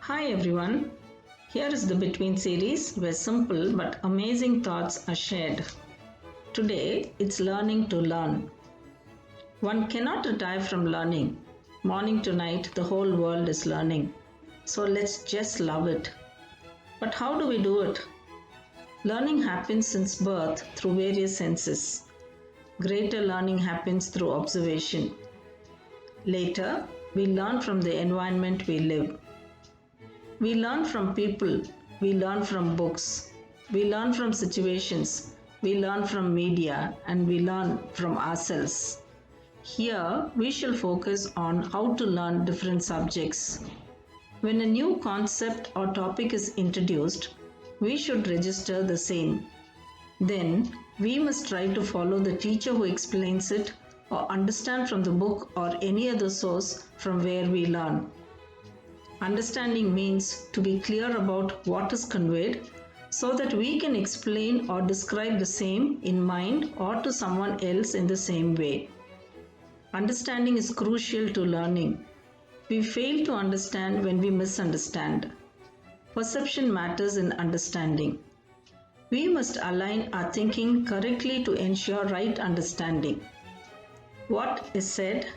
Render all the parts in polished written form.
Hi everyone, here is the Between series where simple but amazing thoughts are shared. Today it's learning to learn. One cannot retire from learning. Morning to night, the whole world is learning. So let's just love it. But how do we do it? Learning happens since birth through various senses. Greater learning happens through observation. Later, we learn from the environment we live. We learn from people, we learn from books, we learn from situations, we learn from media, and we learn from ourselves. Here, we shall focus on how to learn different subjects. When a new concept or topic is introduced, we should register the same. Then, we must try to follow the teacher who explains it or understand from the book or any other source from where we learn. Understanding means to be clear about what is conveyed so that we can explain or describe the same in mind or to someone else in the same way. Understanding is crucial to learning. We fail to understand when we misunderstand. Perception matters in understanding. We must align our thinking correctly to ensure right understanding. What is said,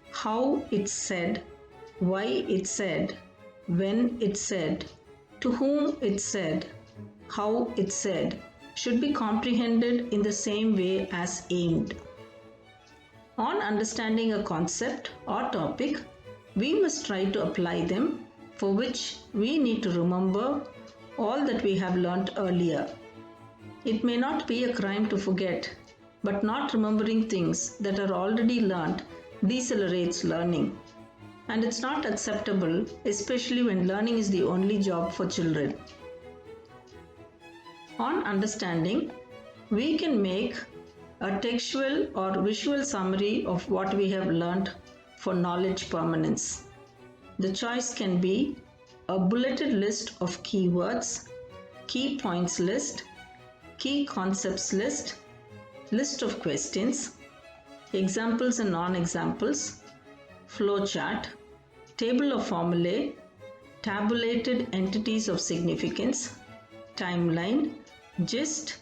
how it's said, why it's said, when it's said, to whom it's said, how it's said, should be comprehended in the same way as aimed. On understanding a concept or topic, we must try to apply them, for which we need to remember all that we have learnt earlier. It may not be a crime to forget, but not remembering things that are already learnt decelerates learning. And it's not acceptable, especially when learning is the only job for children. On understanding, we can make a textual or visual summary of what we have learnt for knowledge permanence. The choice can be a bulleted list of keywords, key points list, key concepts list, list of questions, examples and non-examples, flowchart, table of formulae, tabulated entities of significance, timeline, gist,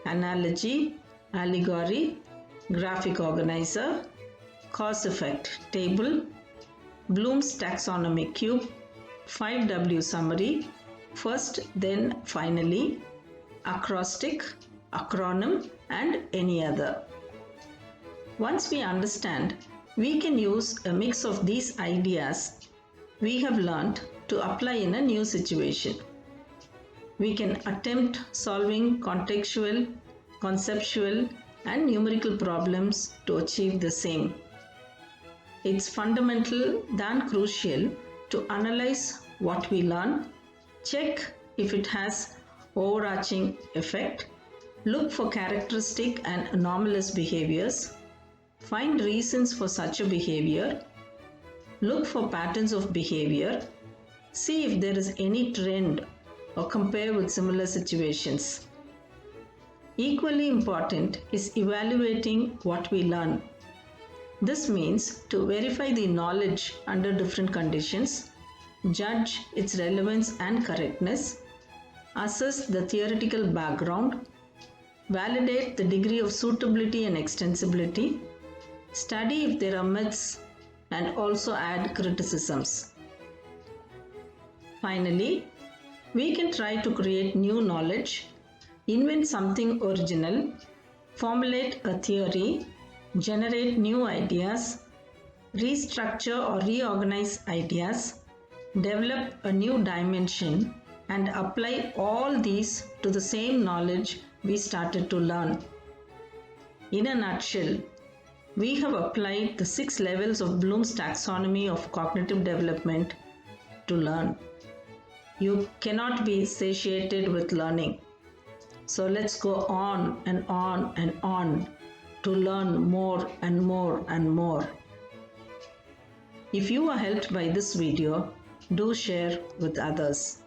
analogy, allegory, graphic organizer, cause-effect table, Bloom's taxonomy cube, 5W summary, first then finally, acrostic, acronym, and any other. Once we understand, we can use a mix of these ideas we have learnt to apply in a new situation. We can attempt solving contextual, conceptual, and numerical problems to achieve the same. It's fundamental than crucial to analyze what we learn, check if it has overarching effect, look for characteristic and anomalous behaviors, find reasons for such a behavior, look for patterns of behavior, see if there is any trend or compare with similar situations. Equally important is evaluating what we learn. This means to verify the knowledge under different conditions, judge its relevance and correctness, assess the theoretical background, validate the degree of suitability and extensibility, study if there are myths, and also add criticisms. Finally, we can try to create new knowledge, invent something original, formulate a theory, generate new ideas, restructure or reorganize ideas, develop a new dimension, and apply all these to the same knowledge we started to learn. In a nutshell, we have applied the 6 levels of Bloom's taxonomy of cognitive development to learn. You cannot be satiated with learning. So let's go on and on and on to learn more and more and more. If you are helped by this video, do share with others.